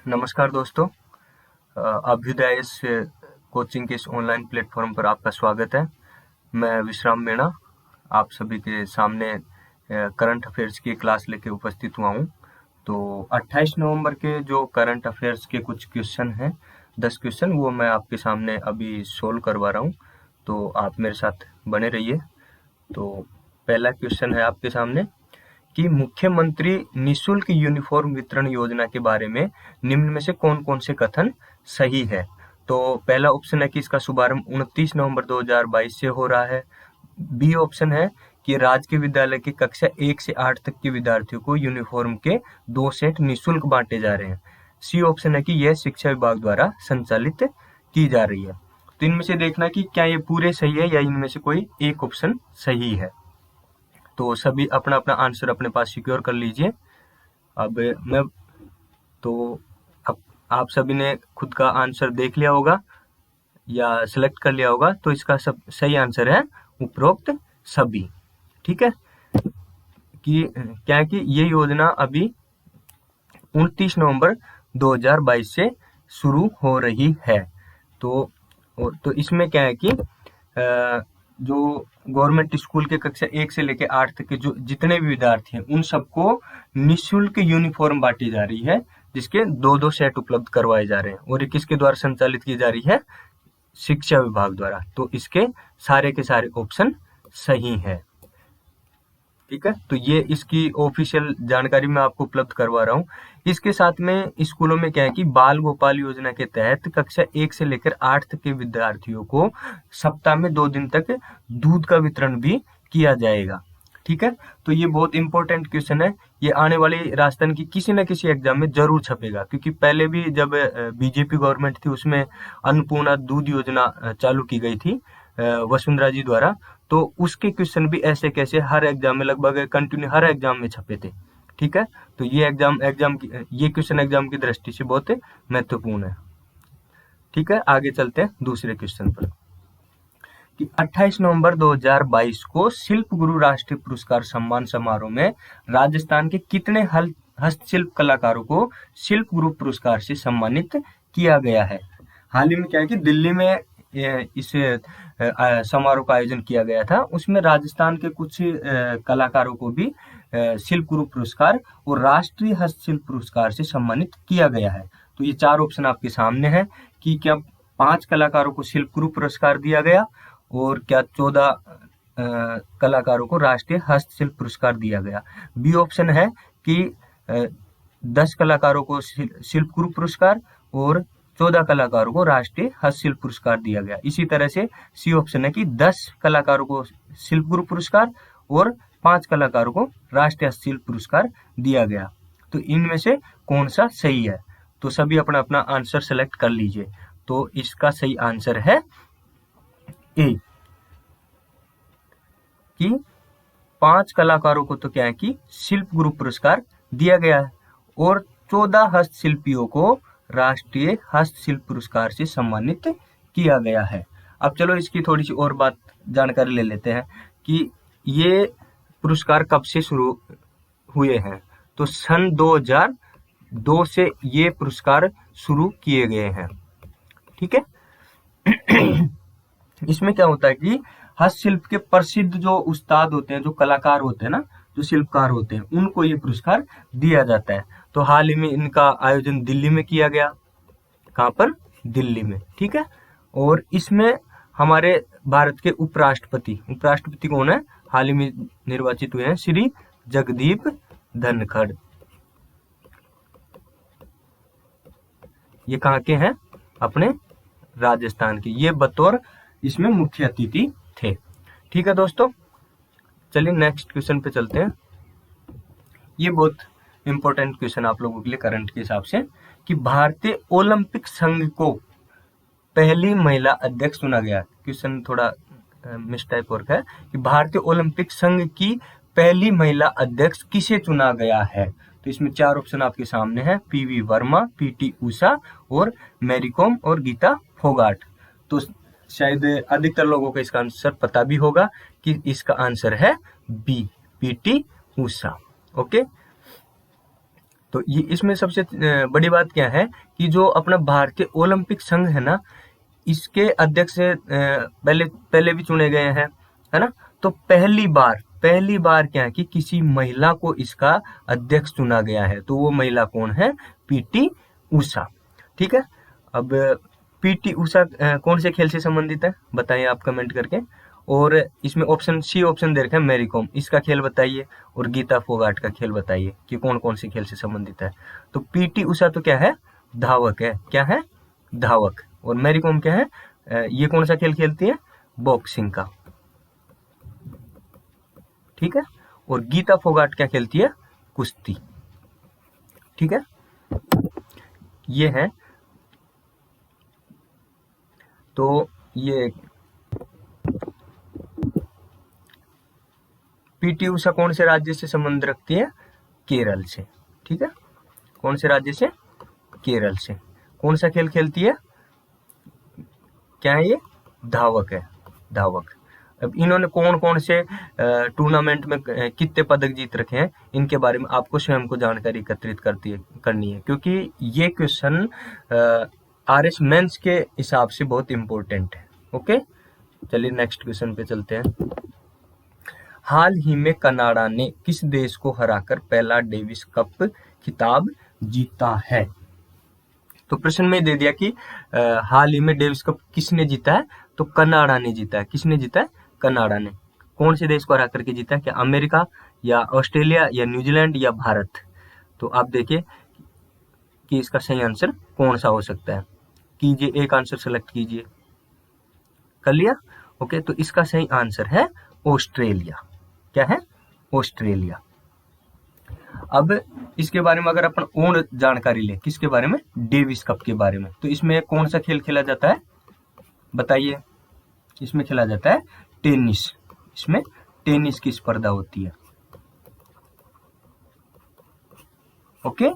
नमस्कार दोस्तों। अभ्युदय इस कोचिंग के इस ऑनलाइन प्लेटफॉर्म पर आपका स्वागत है। मैं विश्राम मीणा आप सभी के सामने करंट अफेयर्स की क्लास लेके उपस्थित हुआ हूँ। तो 28 नवंबर के जो करंट अफेयर्स के कुछ क्वेश्चन हैं, 10 क्वेश्चन, वो मैं आपके सामने अभी सोल्व करवा रहा हूँ, तो आप मेरे साथ बने रहिए। तो पहला क्वेश्चन है आपके सामने कि मुख्यमंत्री निशुल्क यूनिफॉर्म वितरण योजना के बारे में निम्न में से कौन कौन से कथन सही है। तो पहला ऑप्शन है कि इसका शुभारंभ 29 नवंबर 2022 से हो रहा है। बी ऑप्शन है कि राजकीय विद्यालय की कक्षा 1 से 8 तक के विद्यार्थियों को यूनिफॉर्म के 2 सेट निःशुल्क बांटे जा रहे हैं। सी ऑप्शन है कि यह शिक्षा विभाग द्वारा संचालित की जा रही है। तो इनमें से देखना कि क्या ये पूरे सही है या इनमें से कोई एक ऑप्शन सही है। तो सभी अपना अपना आंसर अपने पास सिक्योर कर लीजिए। अब मैं तो अब आप सभी ने खुद का आंसर देख लिया होगा या सिलेक्ट कर लिया होगा, तो इसका सब सही आंसर है उपरोक्त सभी। ठीक है, कि क्या है कि ये योजना अभी 29 नवंबर 2022 से शुरू हो रही है। तो इसमें क्या है कि जो गवर्नमेंट स्कूल के कक्षा 1 से लेकर 8 तक के जो जितने भी विद्यार्थी हैं, उन सबको निःशुल्क यूनिफॉर्म बांटी जा रही है, जिसके 2-2 सेट उपलब्ध करवाए जा रहे हैं। और ये किसके द्वारा संचालित की जा रही है? शिक्षा विभाग द्वारा। तो इसके सारे के सारे ऑप्शन सही हैं। ठीक है, तो ये इसकी ऑफिशियल जानकारी मैं आपको उपलब्ध करवा रहा हूँ। इसके साथ में स्कूलों में क्या है कि बाल गोपाल योजना के तहत कक्षा 1 से लेकर 8 तक के विद्यार्थियों को सप्ताह में 2 दिन तक दूध का वितरण भी किया जाएगा। ठीक है, तो ये बहुत इंपॉर्टेंट क्वेश्चन है। ये आने वाली राजस्थान की किसी न किसी एग्जाम में जरूर छपेगा, क्योंकि पहले भी जब बीजेपी गवर्नमेंट थी उसमें अन्नपूर्णा दूध योजना चालू की गई थी वसुंधरा जी द्वारा। तो उसके क्वेश्चन भी ऐसे कैसे हर एग्जाम में, लगभग कंटिन्यू हर एग्जाम में छपे थे। ठीक है, तो ये ये क्वेश्चन एग्जाम की दृष्टि से बहुत महत्वपूर्ण है। ठीक है, आगे चलते हैं दूसरे क्वेश्चन पर कि 28 नवंबर 2022 को शिल्प गुरु राष्ट्रीय पुरस्कार सम्मान समारोह में राजस्थान के कितने हस्तशिल्प कलाकारों को शिल्प गुरु पुरस्कार से सम्मानित किया गया है। हाल ही में क्या है कि दिल्ली में इस समारोह का आयोजन किया गया था। उसमें राजस्थान के कुछ कलाकारों को भी शिल्प गुरु पुरस्कार और राष्ट्रीय हस्तशिल्प पुरस्कार से सम्मानित किया गया है। तो ये 4 ऑप्शन आपके सामने है कि क्या 5 कलाकारों को शिल्प गुरु पुरस्कार दिया गया और क्या 14 कलाकारों को राष्ट्रीय हस्तशिल्प पुरस्कार दिया गया। बी ऑप्शन है कि 10 कलाकारों को शिल्प गुरु पुरस्कार और 14 कलाकारों को राष्ट्रीय हस्तशिल्प पुरस्कार दिया गया। इसी तरह से सी ऑप्शन है कि 10 कलाकारों को शिल्प गुरु पुरस्कार और 5 कलाकारों को राष्ट्रीय हस्तशिल्प पुरस्कार दिया गया। तो इनमें से कौन सा सही है? तो सभी अपना अपना आंसर सेलेक्ट कर लीजिए। तो इसका सही आंसर है ए, कि 5 कलाकारों को तो क्या है कि शिल्प गुरु पुरस्कार दिया गया है और 14 हस्तशिल्पियों को राष्ट्रीय हस्तशिल्प पुरस्कार से सम्मानित किया गया है। अब चलो इसकी थोड़ी सी और बात जानकारी ले लेते हैं कि ये पुरस्कार कब से शुरू हुए हैं। तो सन 2002 से ये पुरस्कार शुरू किए गए हैं। ठीक है, इसमें क्या होता है कि हस्तशिल्प के प्रसिद्ध जो उस्ताद होते हैं, जो कलाकार होते हैं ना, जो शिल्पकार होते हैं, उनको ये पुरस्कार दिया जाता है। तो हाल ही में इनका आयोजन दिल्ली में किया गया। कहाँ पर? दिल्ली में। ठीक है, और इसमें हमारे भारत के उपराष्ट्रपति कौन है? हाल ही में निर्वाचित हुए हैं श्री जगदीप धनखड़। ये कहाँ के हैं? अपने राजस्थान के। ये बतौर इसमें मुख्य अतिथि थे। ठीक है दोस्तों, चलिए नेक्स्ट क्वेश्चन पे चलते हैं। ये बहुत इंपॉर्टेंट क्वेश्चन आप लोगों के लिए करंट के हिसाब से कि भारतीय ओलंपिक संघ को पहली महिला अध्यक्ष चुना गया। क्वेश्चन थोड़ा मिसटाइप वर्क है कि भारतीय ओलंपिक संघ की पहली महिला अध्यक्ष किसे चुना गया है। तो इसमें 4 ऑप्शन आपके सामने है, पीवी वर्मा, पीटी उषा और मैरी कॉम और गीता फोगाट। तो शायद अधिकतर लोगों को इसका आंसर पता भी होगा कि इसका आंसर है बी, पीटी उषा। ओके, तो ये इसमें सबसे बड़ी बात क्या है कि जो अपना भारतीय ओलंपिक संघ है ना, इसके अध्यक्ष पहले पहले भी चुने गए हैं, है ना। तो पहली बार क्या है कि किसी महिला को इसका अध्यक्ष चुना गया है। तो वो महिला कौन है? पीटी उषा। ठीक है। अब पीटी उषा कौन से खेल से संबंधित है बताइए आप कमेंट करके। और इसमें ऑप्शन सी ऑप्शन दे रखा है मैरी कॉम, इसका खेल बताइए, और गीता फोगाट का खेल बताइए कि कौन कौन से खेल से संबंधित है। तो पीटी उषा तो क्या है? धावक है। क्या है? धावक। और मैरी कॉम क्या है? ये कौन सा खेल खेलती है? बॉक्सिंग का। ठीक है। और गीता फोगाट क्या खेलती है? कुश्ती। ठीक है। ये है। तो ये पीटी उषा कौन से राज्य से संबंध रखती है? केरल से। ठीक है। कौन से राज्य से? केरल से। कौन सा खेल खेलती है? क्या है ये? धावक है। धावक। अब इन्होंने कौन कौन से टूर्नामेंट में कितने पदक जीत रखे हैं, इनके बारे में आपको स्वयं को जानकारी एकत्रित करनी है, क्योंकि ये क्वेश्चन आरएस मेंस के हिसाब से बहुत इंपॉर्टेंट है। ओके, चलिए नेक्स्ट क्वेश्चन पे चलते हैं। हाल ही में कनाडा ने किस देश को हराकर पहला डेविस कप खिताब जीता है? तो प्रश्न में दे दिया कि हाल ही में डेविस कप किसने जीता है? तो कनाडा ने जीता है। किसने जीता है? कनाडा ने। कौन से देश को हरा करके जीता है? क्या अमेरिका या ऑस्ट्रेलिया या न्यूजीलैंड या भारत? तो आप देखिए कि इसका सही आंसर कौन सा हो सकता है। कीजिए, एक आंसर सेलेक्ट कीजिए। कर लिया? ओके, तो इसका सही आंसर है ऑस्ट्रेलिया। क्या है? ऑस्ट्रेलिया। अब इसके बारे में अगर अपन और जानकारी ले, किसके बारे में? डेविस कप के बारे में। तो इसमें कौन सा खेल खेला जाता है बताइए? इसमें खेला जाता है टेनिस। इसमें टेनिस की स्पर्धा होती है। ओके।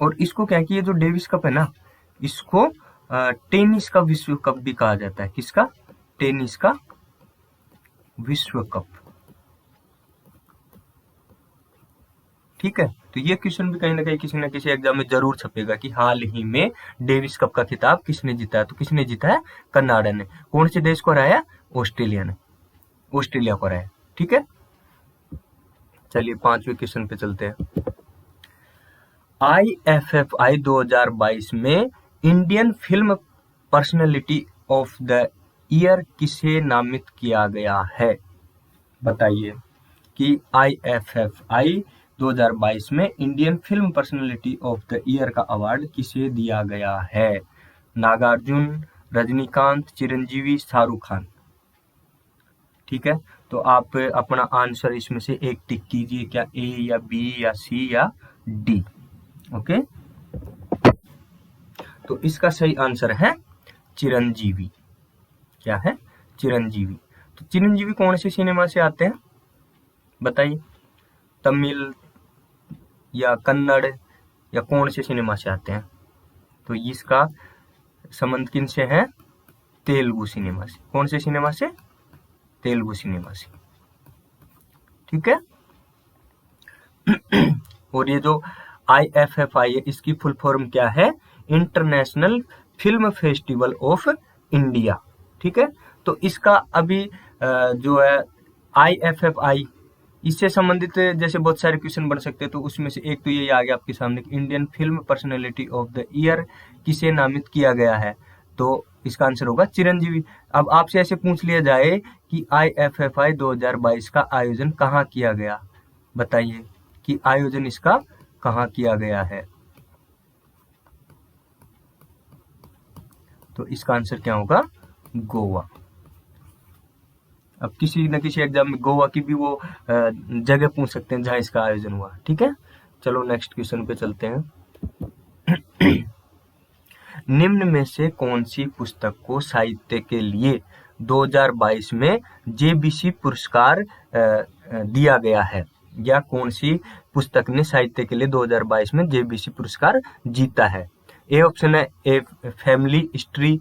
और इसको क्या कि ये जो डेविस कप है ना, इसको टेनिस का विश्व कप भी कहा जाता है। किसका? टेनिस का विश्व कप। ठीक है। तो ये क्वेश्चन भी कहीं ना कहीं किसी न किसी एग्जाम में जरूर छपेगा कि हाल ही में डेविस कप का खिताब किसने जीता है? तो किसने जीता है? कनाडा ने। कौन से देश को हराया? ऑस्ट्रेलिया ने। ऑस्ट्रेलिया को हराया। ठीक है। चलिए 5वें क्वेश्चन पे चलते हैं। IFFI 2022 में Indian film personality of the year किसे नामित किया गया है? बताइए कि IFFI 2022 में Indian film personality of the year का अवार्ड किसे दिया गया है? नागार्जुन, रजनीकांत, चिरंजीवी, शाहरुख खान। ठीक है। तो आप अपना आंसर इसमें से एक टिक कीजिए, क्या ए या बी या सी या डी। ओके। तो इसका सही आंसर है चिरंजीवी। क्या है? चिरंजीवी। तो चिरंजीवी कौन से सिनेमा से आते हैं बताइए? तमिल या कन्नड़ या कौन से सिनेमा से आते हैं? तो इसका संबंध किन से है? तेलुगु सिनेमा से। कौन से सिनेमा से? तेलुगु सिनेमा से। ठीक है। और ये जो IFFI है, इसकी फुल फॉर्म क्या है? International film festival of India. ठीक है। तो इसका अभी जो है IFFI, इससे संबंधित जैसे बहुत सारे क्वेश्चन बन सकते हैं। तो उसमें से एक तो ये आ गया आपके सामने, Indian film personality of the year किसे नामित किया गया है? तो इसका आंसर होगा चिरंजीवी। अब आपसे ऐसे पूछ लिया जाए कि IFFI 2022 का आयोजन कहाँ किया गया, बताइए कि आयोजन इसका कहाँ किया गया है? तो इसका आंसर क्या होगा? गोवा। अब किसी न किसी एग्जाम में गोवा की भी वो जगह पूछ सकते हैं जहां इसका आयोजन हुआ। ठीक है। चलो नेक्स्ट क्वेश्चन पे चलते हैं। निम्न में से कौन सी पुस्तक को साहित्य के लिए 2022 में JBC पुरस्कार दिया गया है? या कौन सी पुस्तक ने साहित्य के लिए 2022 में JBC पुरस्कार जीता है? ए ऑप्शन है ए फैमिली हिस्ट्री,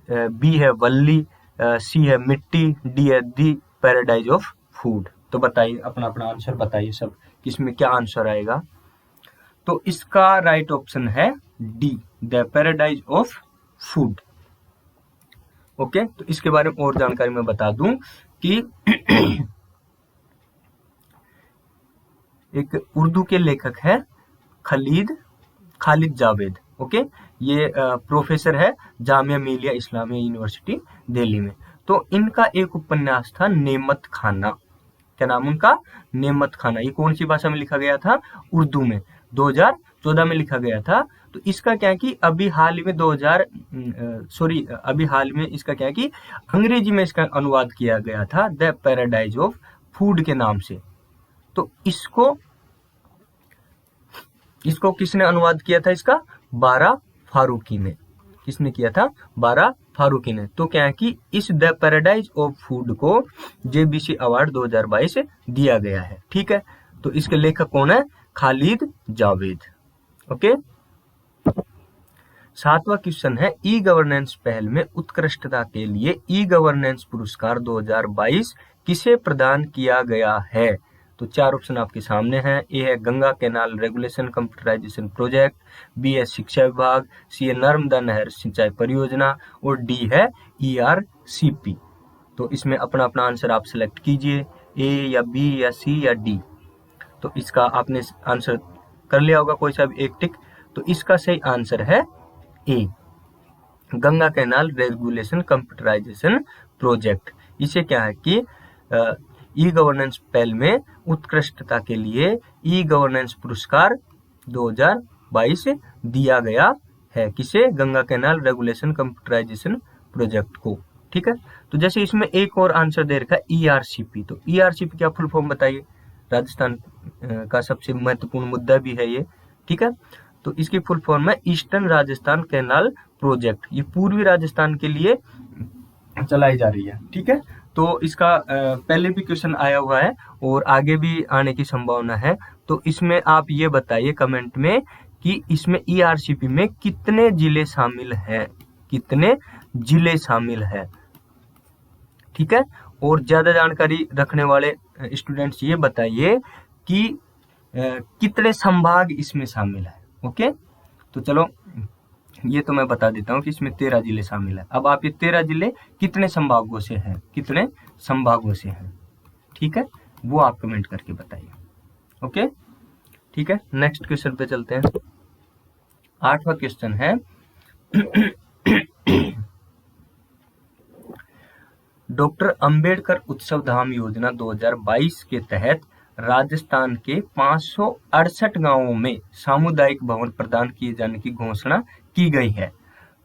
बी है वल्ली, सी है मिट्टी, डी है दी पैराडाइज ऑफ फूड। तो बताइए, अपना अपना आंसर बताइए सब किसमें क्या आंसर आएगा। तो इसका राइट ऑप्शन है D, the paradise of food. Okay, तो इसके बारे में और जानकारी मैं बता दूं कि एक उर्दू के लेखक है खालिद जावेद। ओके, ये प्रोफेसर है जामिया मिलिया इस्लामिया यूनिवर्सिटी दिल्ली में। तो इनका एक उपन्यास था नेमत खाना। क्या नाम उनका? नेमत खाना। ये कौन सी भाषा में लिखा गया था? उर्दू में। 2014 में लिखा गया था। तो इसका क्या है कि अभी हाल ही में अभी हाल में इसका क्या है कि अंग्रेजी में इसका अनुवाद किया गया था द पैराडाइज ऑफ फूड के नाम से। तो इसको किसने अनुवाद किया था? इसका बारा फारूकी ने। किसने किया था? बारा फारूकी ने। तो क्या है कि इस द पैराडाइज ऑफ फूड को जेबीसी अवार्ड 2022 दिया गया है। ठीक है, तो इसके लेखक कौन है? खालिद जावेद। ओके, 7वां क्वेश्चन है ई गवर्नेंस पहल में उत्कृष्टता के लिए ई गवर्नेंस पुरस्कार 2022 किसे प्रदान किया गया है? तो 4 ऑप्शन आपके सामने हैं। ए है Ganga canal regulation computerisation project, B है शिक्षा विभाग, सी है नर्मदा नहर सिंचाई परियोजना और डी है ERCP। तो इसमें अपना अपना आंसर आप सिलेक्ट कीजिए, ए या बी या सी या डी। तो इसका आपने आंसर कर लिया होगा कोई सा भी एक टिक। तो इसका सही आंसर है A, Ganga canal regulation computerisation project. इसे क्या है कि ई गवर्नेंस पहल में उत्कृष्टता के लिए ई गवर्नेंस पुरस्कार 2022 दिया गया है। किसे? Ganga canal regulation computerisation project को। ठीक है, तो जैसे इसमें एक और आंसर दे रखा है ERCP। तो ERCP क्या फुल फॉर्म बताइए? राजस्थान का सबसे महत्वपूर्ण मुद्दा भी है ये। ठीक है, तो इसकी फुल फॉर्म है ईस्टर्न राजस्थान कैनाल प्रोजेक्ट। ये पूर्वी राजस्थान के लिए चलाई जा रही है। ठीक है, तो इसका पहले भी क्वेश्चन आया हुआ है और आगे भी आने की संभावना है। तो इसमें आप ये बताइए कमेंट में कि इसमें ERCP में कितने जिले शामिल हैं? कितने जिले शामिल हैं? ठीक है, और ज्यादा जानकारी रखने वाले स्टूडेंट्स ये बताइए कि कितने संभाग इसमें शामिल है। ओके, तो चलो ये तो मैं बता देता हूँ कि इसमें 13 जिले शामिल है। अब आप ये 13 जिले कितने संभागों से हैं? कितने संभागों से हैं? ठीक है, वो आप कमेंट करके बताइए। ओके, ठीक है, नेक्स्ट क्वेश्चन पे चलते हैं। 8वां क्वेश्चन है डॉक्टर अंबेडकर उत्सव धाम योजना 2022 के तहत राजस्थान के 568 गांवों में सामुदायिक भवन प्रदान किए जाने की घोषणा की गई है।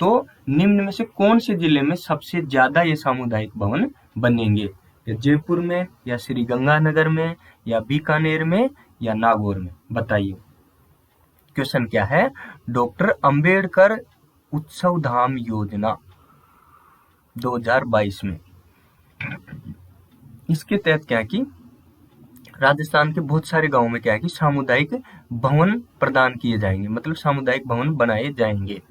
तो निम्न में से कौन से जिले में सबसे ज्यादा ये सामुदायिक भवन बनेंगे? या जयपुर में, या श्री गंगानगर में, या बीकानेर में, या नागौर में? बताइए। क्वेश्चन क्या है? डॉक्टर अंबेडकर उत्सव धाम योजना 2022 में इसके तहत क्या है कि राजस्थान के बहुत सारे गांवों में क्या है कि सामुदायिक भवन प्रदान किए जाएंगे, मतलब सामुदायिक भवन बनाए जाएंगे।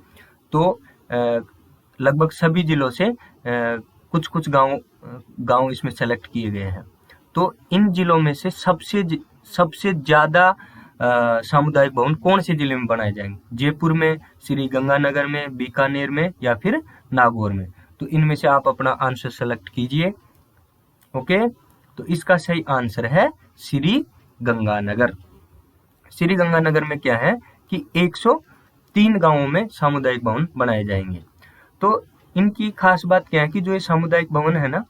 तो लगभग सभी जिलों से कुछ कुछ गांव इसमें सेलेक्ट किए गए हैं। तो इन जिलों में से सबसे ज्यादा सामुदायिक भवन कौन से जिले में बनाए जाएंगे? जयपुर में, श्री गंगानगर में, बीकानेर में, या फिर नागौर में? तो इनमें से आप अपना आंसर सेलेक्ट कीजिए। ओके, तो इसका सही आंसर है श्री गंगानगर। श्री गंगानगर में क्या है कि 103 गांवों में सामुदायिक भवन बनाए जाएंगे। तो इनकी खास बात क्या है कि जो ये सामुदायिक भवन है ना,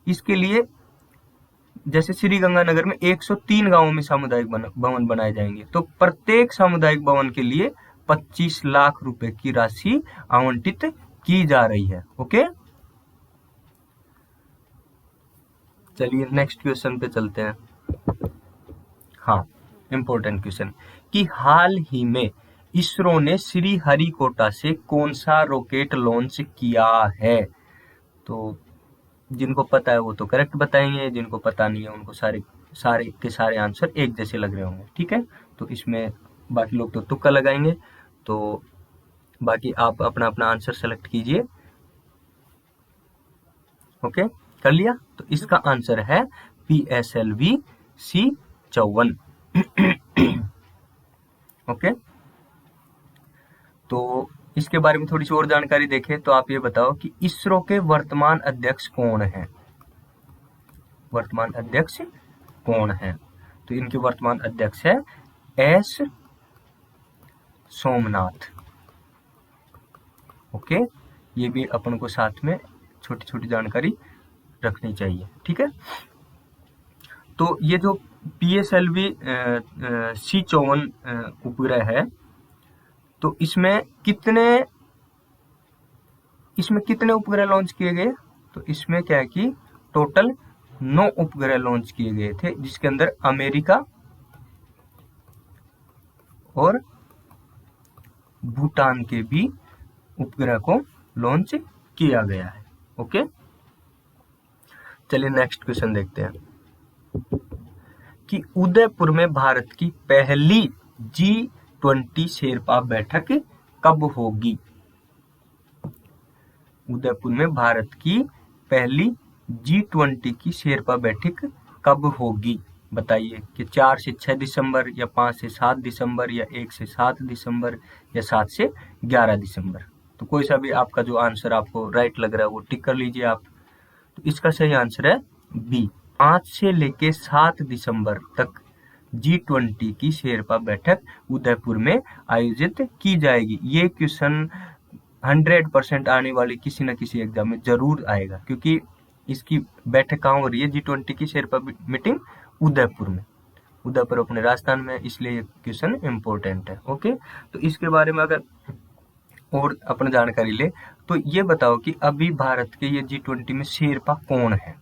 इसके लिए जैसे श्री गंगानगर में 103 गांवों में सामुदायिक भवन बनाए जाएंगे, तो प्रत्येक सामुदायिक भवन के लिए 25 लाख रुपए की राशि आवंटित की जा रही है। ओके, चलिए नेक्स्ट क्वेश्चन पे चलते हैं। हाँ, इंपॉर्टेंट क्वेश्चन कि हाल ही में इसरो ने श्रीहरिकोटा से कौन सा रॉकेट लॉन्च किया है? तो जिनको पता है वो तो करेक्ट बताएंगे, जिनको पता नहीं है उनको सारे के सारे आंसर एक जैसे लग रहे होंगे। ठीक है, तो इसमें बाकी लोग तो तुक्का लगाएंगे, तो बाकी आप अपना अपना आंसर सेलेक्ट कीजिए। ओके, कर लिया? तो इसका आंसर है PSLV C54। ओके, तो इसके बारे में थोड़ी सी और जानकारी देखें तो आप ये बताओ कि इसरो के वर्तमान अध्यक्ष कौन है? वर्तमान अध्यक्ष कौन है? तो इनके वर्तमान अध्यक्ष है एस सोमनाथ। ओके, ये भी अपन को साथ में छोटी छोटी जानकारी रखनी चाहिए, ठीक है। तो ये जो PSLV C54 उपग्रह है, तो इसमें कितने उपग्रह लॉन्च किए गए? तो इसमें क्या है कि टोटल 9 उपग्रह लॉन्च किए गए थे, जिसके अंदर अमेरिका और भूटान के भी उपग्रह को लॉन्च किया गया है। ओके, चलिए नेक्स्ट क्वेश्चन देखते हैं कि उदयपुर में भारत की पहली G20 शेरपा बैठक कब होगी? उदयपुर में भारत की पहली G20 की शेरपा बैठक कब होगी? बताइए कि 4 से 6 दिसंबर या 5 से 7 दिसंबर या 1 से 7 दिसंबर या 7 से 11 दिसंबर। तो कोई सा भी आपका जो आंसर आपको राइट लग रहा है वो टिक कर लीजिए आप। तो इसका सही आंसर है बी, 5 से लेके 7 दिसंबर तक G20 की शेरपा बैठक उदयपुर में आयोजित की जाएगी। ये क्वेश्चन 100% आने वाले किसी न किसी एग्जाम में जरूर आएगा, क्योंकि इसकी बैठक कहाँ हो रही है? G20 की शेरपा मीटिंग उदयपुर में, उदयपुर अपने राजस्थान में, इसलिए ये क्वेश्चन इम्पोर्टेंट है। ओके, तो इसके बारे में अगर और अपन जानकारी ले तो ये बताओ कि अभी भारत के ये G20 में शेरपा कौन है?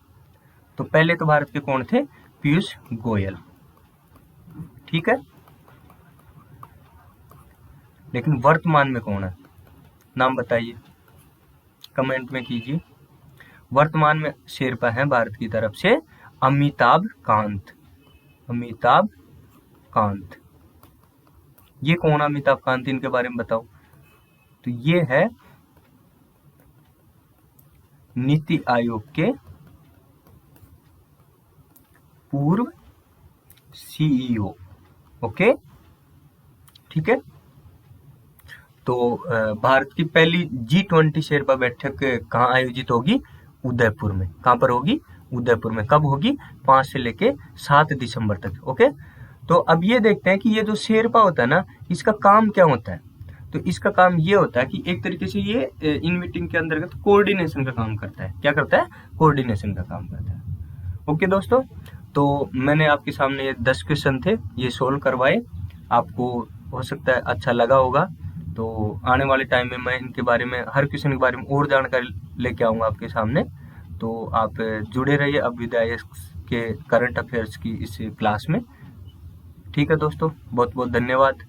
तो पहले तो भारत के कौन थे? पीयूष गोयल, ठीक है। लेकिन वर्तमान में कौन है? नाम बताइए, कमेंट में कीजिए। वर्तमान में शेरपा है भारत की तरफ से अमिताभ कांत। अमिताभ कांत, ये कौन है अमिताभ कांत? इनके बारे में बताओ। तो ये है नीति आयोग के पूर्व CEO। ओके, ठीक है। तो भारत की पहली G20 शेरपा बैठक कहाँ आयोजित होगी? उदयपुर में। कहाँ पर होगी? उदयपुर में। कब होगी? 5 से लेके 7 दिसंबर तक। ओके, तो अब ये देखते हैं कि ये जो शेरपा होता है ना, इसका काम क्या होता है? तो इसका काम ये होता है कि एक तरीके से ये इन मीटिंग के अंतर्गत कोऑर्डिनेशन का काम करता है। क्या करता है? कोऑर्डिनेशन का काम करता है। ओके दोस्तों, तो मैंने आपके सामने ये 10 क्वेश्चन थे, ये सोल्व करवाए। आपको हो सकता है अच्छा लगा होगा। तो आने वाले टाइम में मैं इनके बारे में, हर क्वेश्चन के बारे में और जानकारी लेके आऊँगा आपके सामने। तो आप जुड़े रहिए अभ्युदय के करंट अफेयर्स की इस क्लास में। ठीक है दोस्तों, बहुत बहुत धन्यवाद।